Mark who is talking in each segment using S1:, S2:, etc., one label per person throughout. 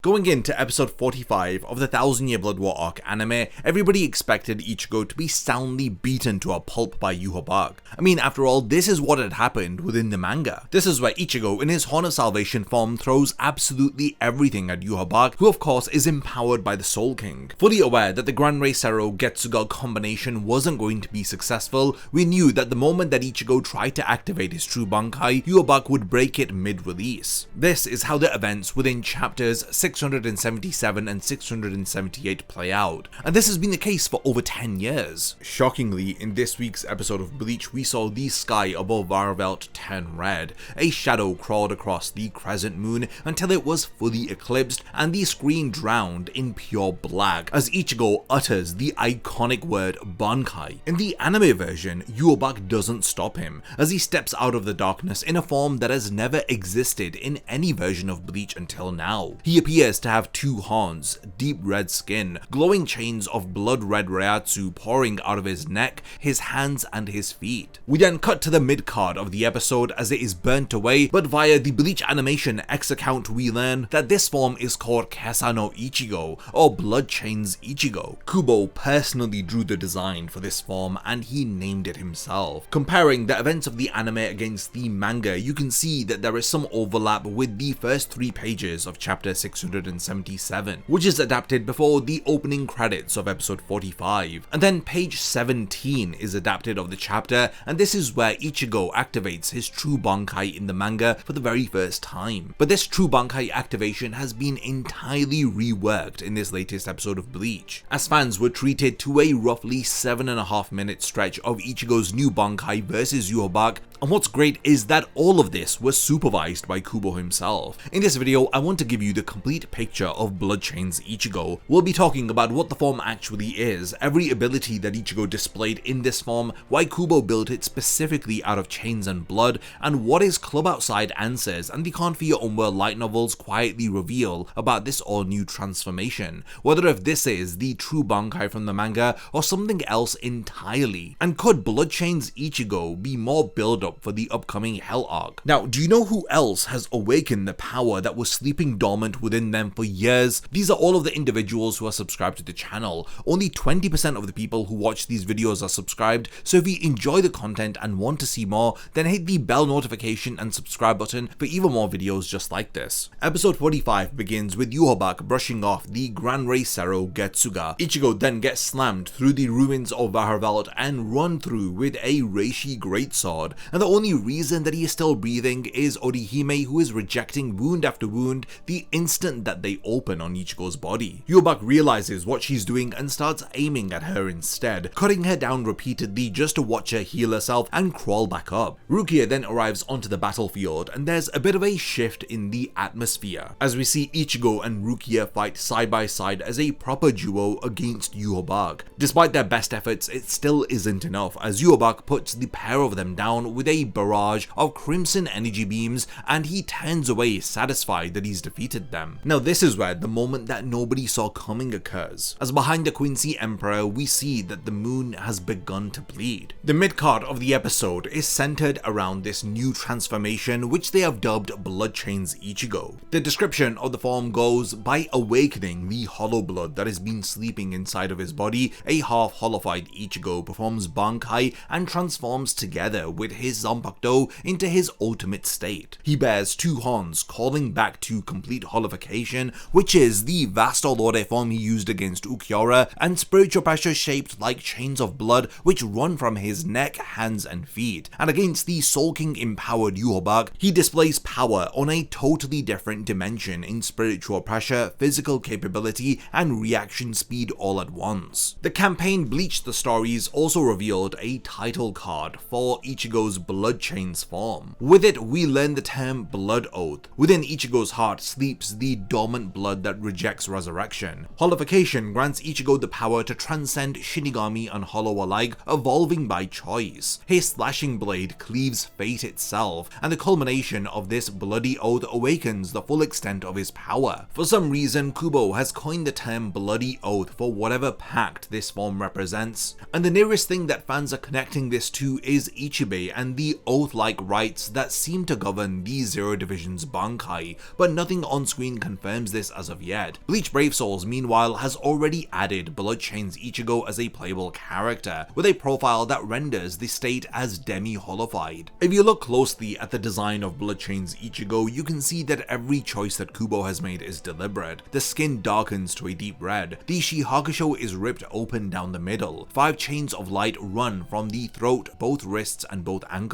S1: Going into episode 45 of the Thousand-Year Blood War arc anime, everybody expected Ichigo to be soundly beaten to a pulp by Yhwach. I mean, after all, this is what had happened within the manga. This is where Ichigo, in his Horn of Salvation form, throws absolutely everything at Yhwach, who of course is empowered by the Soul King. Fully aware that the Gran Rei Sero Getsuga combination wasn't going to be successful, we knew that the moment that Ichigo tried to activate his true Bankai, Yhwach would break it mid-release. This is how the events within chapters 677 and 678 play out, and this has been the case for over 10 years. Shockingly, in this week's episode of Bleach, we saw the sky above Varavelt turn red, a shadow crawled across the crescent moon until it was fully eclipsed, and the screen drowned in pure black as Ichigo utters the iconic word Bankai. In the anime version, Yhwach doesn't stop him, as he steps out of the darkness in a form that has never existed in any version of Bleach until now. He appears to have two horns, deep red skin, glowing chains of blood red Reiatsu pouring out of his neck, his hands and his feet. We then cut to the mid-card of the episode as it is burnt away, but via the Bleach Animation X account we learn that this form is called Kesa no Ichigo, or Bloodchains Ichigo. Kubo personally drew the design for this form and he named it himself. Comparing the events of the anime against the manga, you can see that there is some overlap with the first 3 pages of chapter 677, which is adapted before the opening credits of episode 45, and then page 17 is adapted of the chapter, and this is where Ichigo activates his true Bankai in the manga for the very first time. But this true Bankai activation has been entirely reworked in this latest episode of Bleach, as fans were treated to a roughly 7.5 minute stretch of Ichigo's new Bankai versus Yhwach. And what's great is that all of this was supervised by Kubo himself. In this video, I want to give you the complete picture of Bloodchains Ichigo. We'll be talking about what the form actually is, every ability that Ichigo displayed in this form, why Kubo built it specifically out of chains and blood, and what his Club Outside answers and the Can't For Your Own World light novels quietly reveal about this all-new transformation, whether if this is the true Bankai from the manga or something else entirely. And could Bloodchains Ichigo be more build-up for the upcoming Hell arc? Now, do you know who else has awakened the power that was sleeping dormant within them for years? These are all of the individuals who are subscribed to the channel. Only 20% of the people who watch these videos are subscribed, so if you enjoy the content and want to see more, then hit the bell notification and subscribe button for even more videos just like this. Episode 45 begins with Yhwach brushing off the Gran Rei Sero Getsuga. Ichigo then gets slammed through the ruins of Varavelt and run through with a Reishi greatsword, and the only reason that he is still breathing is Orihime, who is rejecting wound after wound the instant that they open on Ichigo's body. Yhwach realizes what she's doing and starts aiming at her instead, cutting her down repeatedly just to watch her heal herself and crawl back up. Rukia then arrives onto the battlefield, and there's a bit of a shift in the atmosphere as we see Ichigo and Rukia fight side by side as a proper duo against Yhwach. Despite their best efforts, it still isn't enough, as Yhwach puts the pair of them down with a barrage of crimson energy beams, and he turns away satisfied that he's defeated them. Now this is where the moment that nobody saw coming occurs, as behind the Quincy Emperor we see that the moon has begun to bleed. The mid-card of the episode is centered around this new transformation, which they have dubbed Bloodchains Ichigo. The description of the form goes, by awakening the hollow blood that has been sleeping inside of his body, a half-hollowified Ichigo performs Bankai and transforms together with his Zanpakuto into his ultimate state. He bears 2 horns, calling back to complete holification, which is the Vasto Lorde form he used against Ulquiorra, and spiritual pressure shaped like chains of blood which run from his neck, hands and feet. And against the Soul King empowered Yhwach, he displays power on a totally different dimension in spiritual pressure, physical capability and reaction speed all at once. The campaign Bleach the Stories also revealed a title card for Ichigo's Bloodchains form. With it, we learn the term Blood Oath. Within Ichigo's heart sleeps the dormant blood that rejects resurrection. Holification grants Ichigo the power to transcend Shinigami and Hollow alike, evolving by choice. His slashing blade cleaves fate itself, and the culmination of this bloody oath awakens the full extent of his power. For some reason, Kubo has coined the term Bloody Oath for whatever pact this form represents, and the nearest thing that fans are connecting this to is Ichibei and the oath-like rights that seem to govern the Zero Division's Bankai, but nothing on screen confirms this as of yet. Bleach Brave Souls meanwhile has already added Bloodchains Ichigo as a playable character, with a profile that renders the state as demi-holified. If you look closely at the design of Bloodchains Ichigo, you can see that every choice that Kubo has made is deliberate. The skin darkens to a deep red, the Shihakusho is ripped open down the middle, 5 chains of light run from the throat, both wrists and both ankles,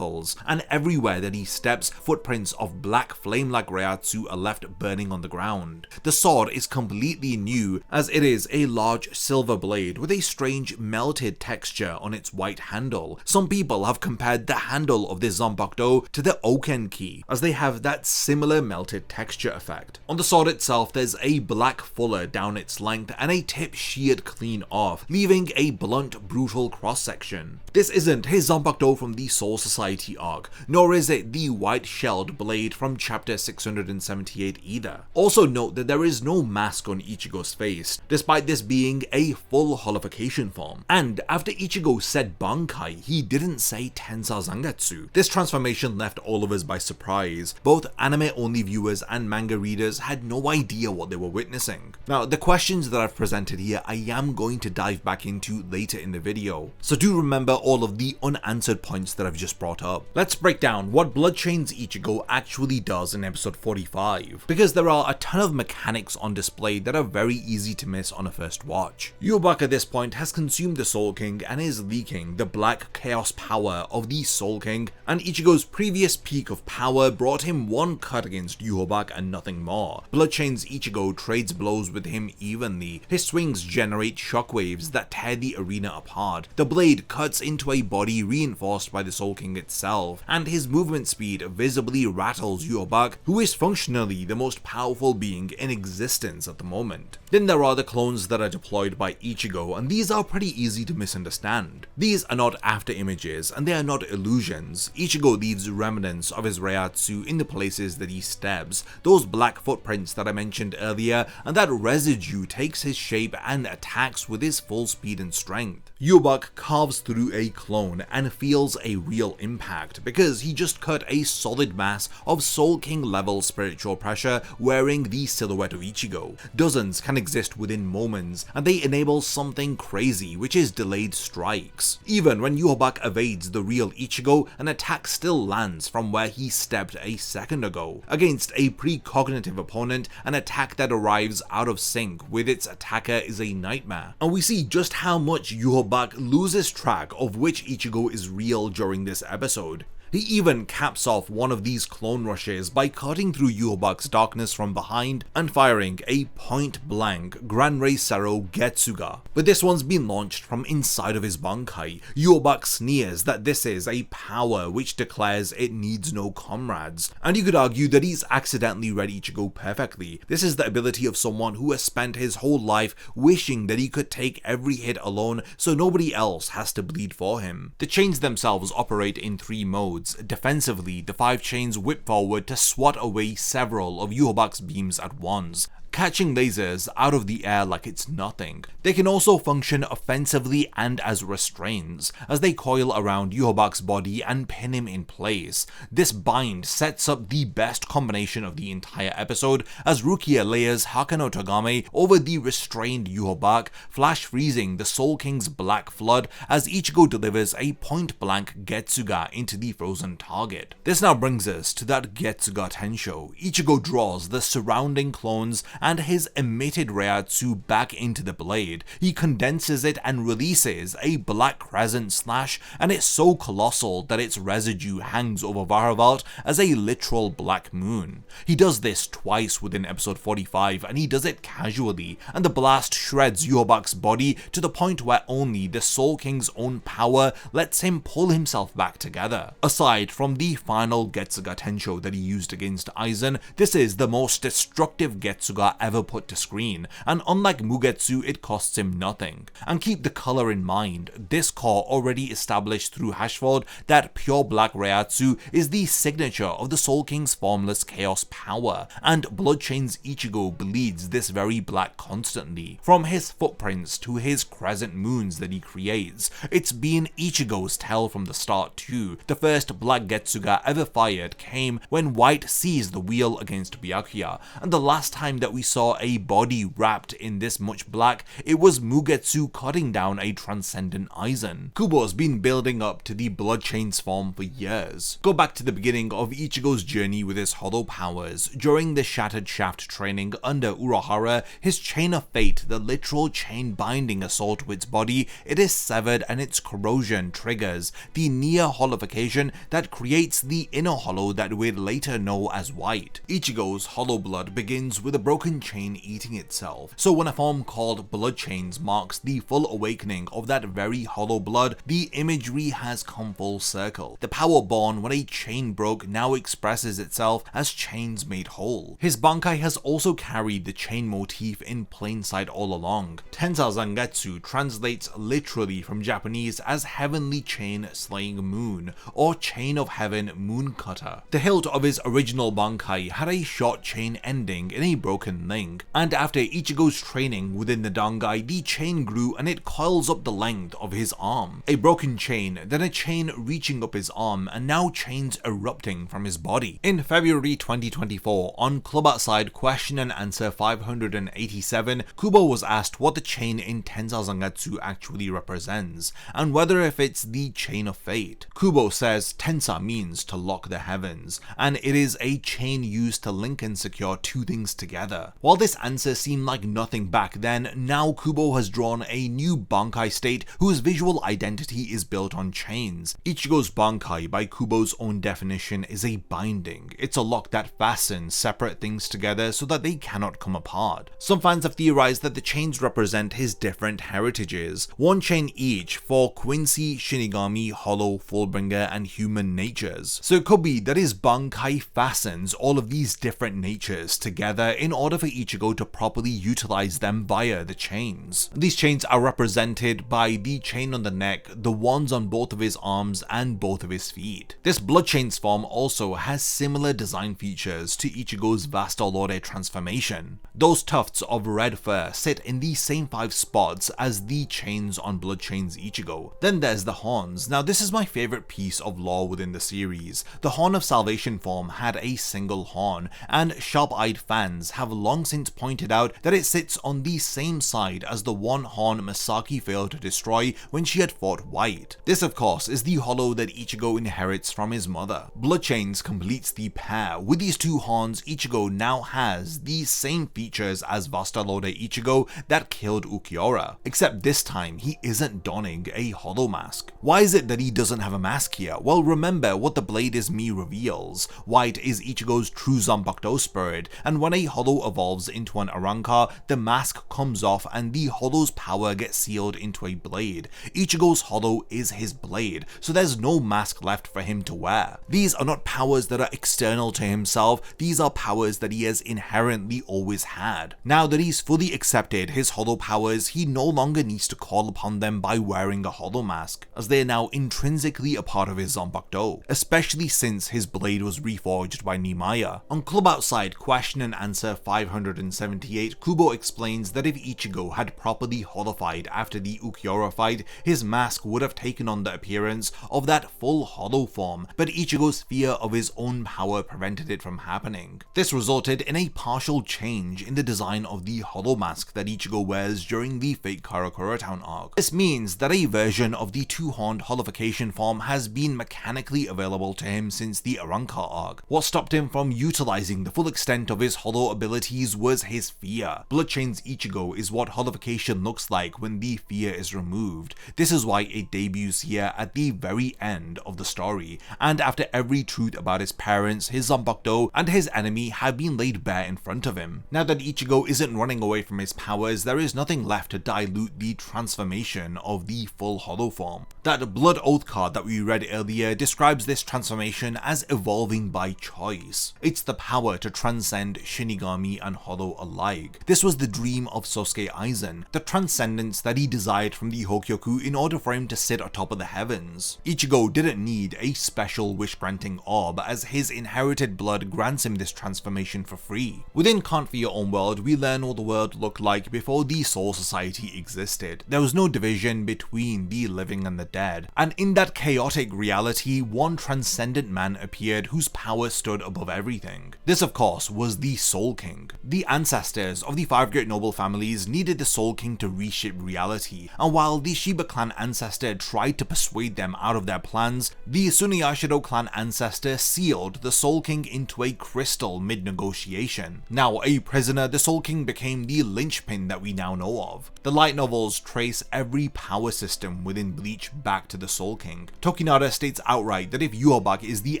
S1: and everywhere that he steps, footprints of black flame-like Reiatsu are left burning on the ground. The sword is completely new, as it is a large silver blade with a strange melted texture on its white handle. Some people have compared the handle of this Zanpakuto to the Oken key, as they have that similar melted texture effect. On the sword itself, there's a black fuller down its length and a tip sheared clean off, leaving a blunt, brutal cross-section. This isn't his Zanpakuto from the Soul Society arc, nor is it the white-shelled blade from chapter 678 either. Also note that there is no mask on Ichigo's face, despite this being a full holification form. And after Ichigo said Bankai, he didn't say Tensa Zangetsu. This transformation left all of us by surprise. Both anime-only viewers and manga readers had no idea what they were witnessing. Now, the questions that I've presented here I am going to dive back into later in the video, so do remember all of the unanswered points that I've just brought up. Let's break down what Bloodchains Ichigo actually does in episode 45, because there are a ton of mechanics on display that are very easy to miss on a first watch. Yhwach at this point has consumed the Soul King and is leaking the black chaos power of the Soul King, and Ichigo's previous peak of power brought him one cut against Yhwach and nothing more. Bloodchains Ichigo trades blows with him evenly. His swings generate shockwaves that tear the arena apart. The blade cuts into a body reinforced by the Soul King itself, and his movement speed visibly rattles Yhwach, who is functionally the most powerful being in existence at the moment. Then there are the clones that are deployed by Ichigo, and these are pretty easy to misunderstand. These are not after images, and they are not illusions. Ichigo leaves remnants of his Reiatsu in the places that he steps, those black footprints that I mentioned earlier, and that residue takes his shape and attacks with his full speed and strength. Yhwach carves through a clone and feels a real impact, because he just cut a solid mass of Soul King level spiritual pressure wearing the silhouette of Ichigo. Dozens can exist within moments, and they enable something crazy, which is delayed strikes. Even when Yhwach evades the real Ichigo, an attack still lands from where he stepped a second ago. Against a precognitive opponent, an attack that arrives out of sync with its attacker is a nightmare. And we see just how much Yhwach loses track of which Ichigo is real during this episode. He even caps off one of these clone rushes by cutting through Yhwach's darkness from behind and firing a point-blank Granrei Sero Getsuga. But this one's been launched from inside of his Bankai. Yhwach sneers that this is a power which declares it needs no comrades, and you could argue that he's accidentally read Ichigo perfectly. This is the ability of someone who has spent his whole life wishing that he could take every hit alone so nobody else has to bleed for him. The chains themselves operate in 3 modes. Defensively, the 5 chains whip forward to swat away several of Yhwach's beams at once, catching lasers out of the air like it's nothing. They can also function offensively and as restraints, as they coil around Yhwach's body and pin him in place. This bind sets up the best combination of the entire episode, as Rukia layers Hakano Togame over the restrained Yhwach, flash freezing the Soul King's black flood as Ichigo delivers a point-blank Getsuga into the frozen target. This now brings us to that Getsuga Tensho. Ichigo draws the surrounding clones and his emitted Reiatsu back into the blade. He condenses it and releases a black crescent slash, and it's so colossal that its residue hangs over Varavalt as a literal black moon. He does this twice within episode 45, and he does it casually, and the blast shreds Yhwach's body to the point where only the Soul King's own power lets him pull himself back together. Aside from the final Getsuga Tensho that he used against Aizen, this is the most destructive Getsuga Getsuga ever put to screen, and unlike Mugetsu, it costs him nothing. And keep the color in mind, this core already established through Hashford that pure black Reiatsu is the signature of the Soul King's formless chaos power, and Bloodchains Ichigo bleeds this very black constantly. From his footprints to his crescent moons that he creates, it's been Ichigo's tale from the start too. The first black Getsuga ever fired came when White seized the wheel against Byakuya, and the last time that we saw a body wrapped in this much black, it was Mugetsu cutting down a transcendent Aizen. Kubo's been building up to the Bloodchains form for years. Go back to the beginning of Ichigo's journey with his hollow powers. During the Shattered Shaft training under Urahara, his chain of fate, the literal chain binding a soul to its body, it is severed and its corrosion triggers the near hollowification that creates the inner hollow that we'd later know as White. Ichigo's hollow blood begins with a broken chain eating itself, so when a form called Bloodchains marks the full awakening of that very hollow blood, the imagery has come full circle. The power born when a chain broke now expresses itself as chains made whole. His Bankai has also carried the chain motif in plain sight all along. Tensa Zangetsu translates literally from Japanese as Heavenly Chain Slaying Moon, or Chain of Heaven Moon Cutter. The hilt of his original Bankai had a short chain ending in a broken link, and after Ichigo's training within the Dangai, the chain grew and it coils up the length of his arm. A broken chain, then a chain reaching up his arm, and now chains erupting from his body. In February 2024, on Club Outside Question and Answer 587, Kubo was asked what the chain in Tensa Zangetsu actually represents, and whether if it's the Chain of Fate. Kubo says Tensa means to lock the heavens, and it is a chain used to link and secure two things together. While this answer seemed like nothing back then, now Kubo has drawn a new Bankai state whose visual identity is built on chains. Ichigo's Bankai, by Kubo's own definition, is a binding. It's a lock that fastens separate things together so that they cannot come apart. Some fans have theorized that the chains represent his different heritages, one chain each for Quincy, Shinigami, Hollow, Fullbringer, and human natures. So it could be that his Bankai fastens all of these different natures together in order for Ichigo to properly utilize them via the chains. These chains are represented by the chain on the neck, the ones on both of his arms and both of his feet. This Bloodchains form also has similar design features to Ichigo's Vastolore transformation. Those tufts of red fur sit in the same 5 spots as the chains on Bloodchains Ichigo. Then there's the horns. Now this is my favorite piece of lore within the series. The Horn of Salvation form had a single horn, and sharp-eyed fans have long since pointed out that it sits on the same side as the one horn Misaki failed to destroy when she had fought White. This of course is the hollow that Ichigo inherits from his mother. Bloodchains completes the pair. With these two horns, Ichigo now has the same features as Vastolore Ichigo that killed Ukiura, except this time he isn't donning a hollow mask. Why is it that he doesn't have a mask here? Well, remember what the Blade is Me reveals. White is Ichigo's true Zanpakuto spirit, and when a hollow evolves into an Arrancar, the mask comes off and the hollow's power gets sealed into a blade. Ichigo's hollow is his blade, so there's no mask left for him to wear. These are not powers that are external to himself, these are powers that he has inherently always had. Now that he's fully accepted his hollow powers, he no longer needs to call upon them by wearing a hollow mask, as they are now intrinsically a part of his Zanpakuto, especially since his blade was reforged by Nimaya. On Club Outside Question and Answer 578, Kubo explains that if Ichigo had properly hollowified after the Ukiura fight, his mask would have taken on the appearance of that full hollow form, but Ichigo's fear of his own power prevented it from happening. This resulted in a partial change in the design of the hollow mask that Ichigo wears during the Fate Karakura Town arc. This means that a version of the two-horned hollowification form has been mechanically available to him since the Arrancar arc. What stopped him from utilizing the full extent of his hollow abilities was his fear. Bloodchains Ichigo is what hollowification looks like when the fear is removed. This is why it debuts here at the very end of the story, and after every truth about his parents, his Zanpakuto, and his enemy have been laid bare in front of him. Now that Ichigo isn't running away from his powers, there is nothing left to dilute the transformation of the full hollow form. That Blood Oath card that we read earlier describes this transformation as evolving by choice. It's the power to transcend Shinigami and Hollow alike. This was the dream of Sosuke Aizen, the transcendence that he desired from the Hokyoku in order for him to sit atop of the heavens. Ichigo didn't need a special wish-granting orb, as his inherited blood grants him this transformation for free. Within Can't For Your Own World, we learn what the world looked like before the Soul Society existed. There was no division between the living and the dead, and in that chaotic reality, one transcendent man appeared whose power stood above everything. This, of course, was the Soul King. The ancestors of the 5 great noble families needed the Soul King to reshape reality, and while the Shiba clan ancestor tried to persuade them out of their plans, the Tsuneyashiro clan ancestor sealed the Soul King into a crystal mid-negotiation. Now a prisoner, the Soul King became the linchpin that we now know of. The light novels trace every power system within Bleach back to the Soul King. Tokinara states outright that if Yhwach is the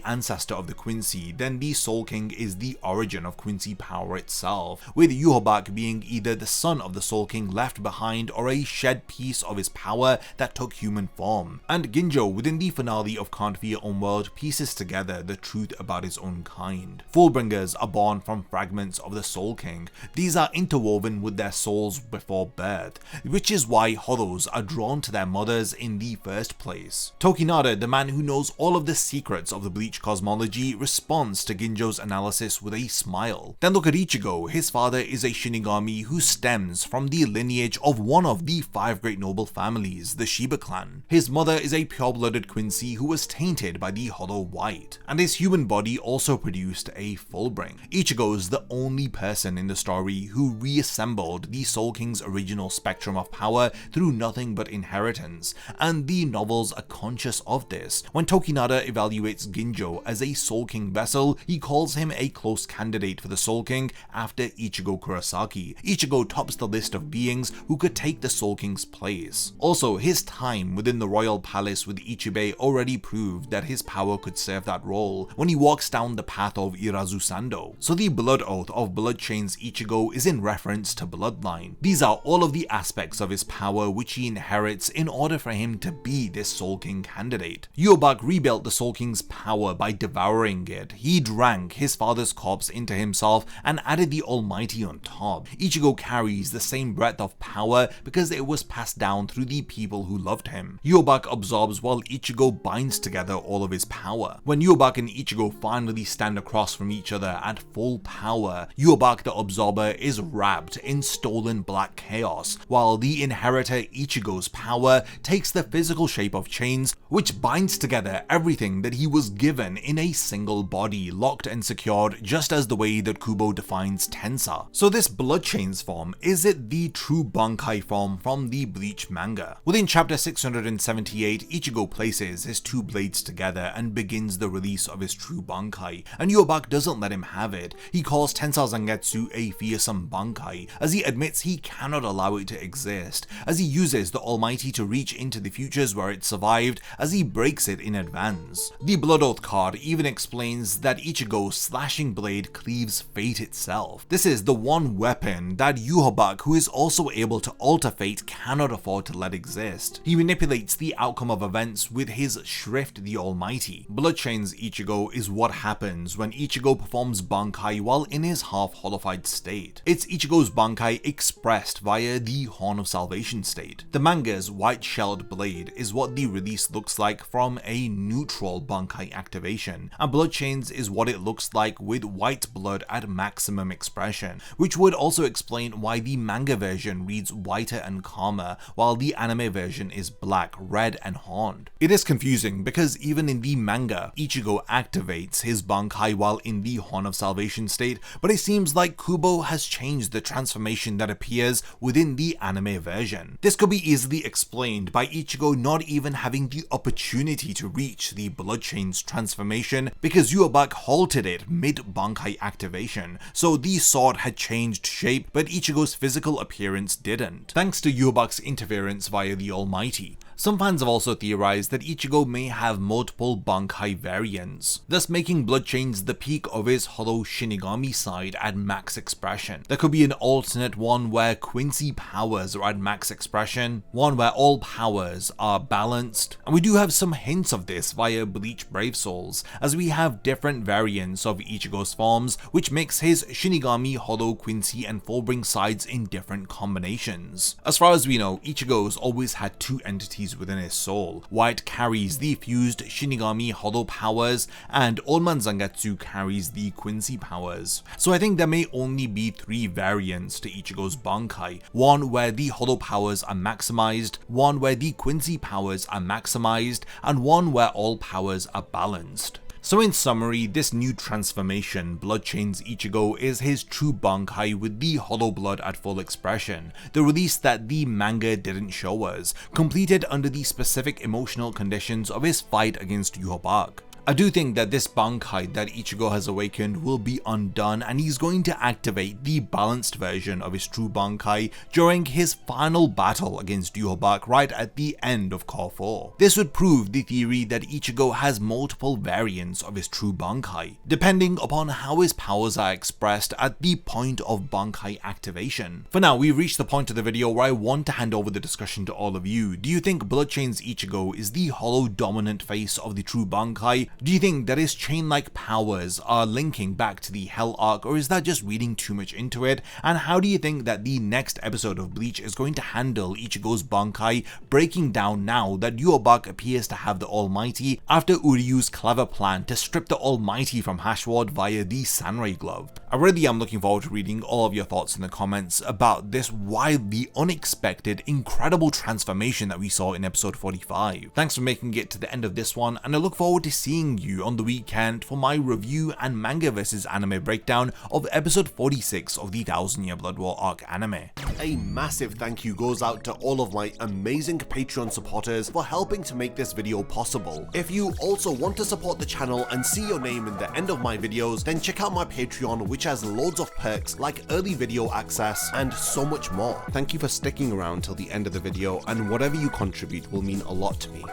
S1: ancestor of the Quincy, then the Soul King is the origin of Quincy power itself, with Yhwach being either the son of the Soul King left behind or a shed piece of his power that took human form. And Ginjo, within the finale of Can't For Your Own World, pieces together the truth about his own kind. Fullbringers are born from fragments of the Soul King. These are interwoven with their souls before birth, which is why Hollows are drawn to their mothers in the first place. Tokinara, the man who knows all of the secrets of the Bleach cosmology, responds to Ginjo's analysis with a smile. Then look at Ichigo. His father is a Shinigami who stems from the lineage of one of the 5 great noble families, the Shiba clan. His mother is a pure-blooded Quincy who was tainted by the Hollow White, and his human body also produced a Fullbring. Ichigo is the only person in the story who reassembled the Soul King's original spectrum of power through nothing but inheritance, and the novels are conscious of this. When Tokinara evaluates Ginjo as a Soul King vessel, he calls him a close candidate for the Soul King after Ichigo Kurosaki. Ichigo tops the list of beings who could take the Soul King's place. Also, his time within the royal palace with Ichibei already proved that his power could serve that role when he walks down the path of Irazu Sando. So the blood oath of Bloodchains Ichigo is in reference to bloodline. These are all of the aspects of his power which he inherits in order for him to be this Soul King candidate. Yhwach rebuilt the Soul King's power by devouring it. He drank his father's corpse into himself and added the Almighty on top. Ichigo carries the same breadth of power because it was passed down through the people who loved him. Yhwach absorbs while Ichigo binds together all of his power. When Yhwach and Ichigo finally stand across from each other at full power, Yhwach the Absorber is wrapped in stolen black chaos, while the inheritor Ichigo's power takes the physical shape of chains, which binds together everything that he was given in a single body, locked and secured just as the way that Kubo defines Tensa. So this Bloodchains form, is it the true Bankai form from the Bleach manga? Within chapter 678, Ichigo places his 2 blades together and begins the release of his true Bankai, and Yhwach doesn't let him have it. He calls Tensa Zangetsu a fearsome Bankai, as he admits he cannot allow it to exist, as he uses the Almighty to reach into the futures where it survived, as he breaks it in advance. The Blood Oath card even explains that Ichigo's slashing blade cleaves fate itself. This is the one weapon that Yhwach, who is also able to alter fate, cannot afford to let exist. He manipulates the outcome of events with his Shrift the Almighty. Bloodchains Ichigo is what happens when Ichigo performs Bankai while in his half-holified state. It's Ichigo's Bankai expressed via the Horn of Salvation state. The manga's white-shelled blade is what the release looks like from a neutral Bankai activation, and Bloodchains is what it looks like with white blood at maximum expression, which would also explain why the manga version reads whiter and calmer, while the anime version is black, red, and horned. It is confusing because even in the manga, Ichigo activates his Bankai while in the Horn of Salvation state, but it seems like Kubo has changed the transformation that appears within the anime version. This could be easily explained by Ichigo not even having the opportunity to reach the Bloodchains transformation because Yhwach halted it mid-Bankai activation, so the sword had changed shape, but Ichigo's physical appearance didn't, thanks to Yhwach's interference via the Almighty. Some fans have also theorized that Ichigo may have multiple Bankai variants, thus making Bloodchains the peak of his Hollow Shinigami side at max expression. There could be an alternate one where Quincy powers are at max expression, one where all powers are balanced, and we do have some hints of this via Bleach Brave Souls, as we have different variants of Ichigo's forms, which makes his Shinigami, Hollow, Quincy, and Fullbring sides in different combinations. As far as we know, Ichigo's always had two entities within his soul. White carries the fused Shinigami Hollow powers, and Old Man Zangetsu carries the Quincy powers. So I think there may only be three variants to Ichigo's Bankai, one where the Hollow powers are maximized, one where the Quincy powers are maximized, and one where all powers are balanced. So in summary, this new transformation, Bloodchains Ichigo, is his true Bankai with the Hollow Blood at full expression, the release that the manga didn't show us, completed under the specific emotional conditions of his fight against Yhwach. I do think that this Bankai that Ichigo has awakened will be undone, and he's going to activate the balanced version of his true Bankai during his final battle against Yhwach right at the end of Core 4. This would prove the theory that Ichigo has multiple variants of his true Bankai, depending upon how his powers are expressed at the point of Bankai activation. For now, we've reached the point of the video where I want to hand over the discussion to all of you. Do you think Bloodchains Ichigo is the hollow dominant face of the true Bankai? Do you think that his chain-like powers are linking back to the Hell arc, or is that just reading too much into it? And how do you think that the next episode of Bleach is going to handle Ichigo's Bankai breaking down now that Yhwach appears to have the Almighty after Uryu's clever plan to strip the Almighty from Hashward via the Sanray glove? I really am looking forward to reading all of your thoughts in the comments about this wildly unexpected, incredible transformation that we saw in episode 45. Thanks for making it to the end of this one, and I look forward to seeing you on the weekend for my review and manga vs anime breakdown of episode 46 of the 1000-Year Blood War arc anime.
S2: A massive thank you goes out to all of my amazing Patreon supporters for helping to make this video possible. If you also want to support the channel and see your name in the end of my videos, then check out my Patreon, which has loads of perks like early video access and so much more. Thank you for sticking around till the end of the video, and whatever you contribute will mean a lot to me.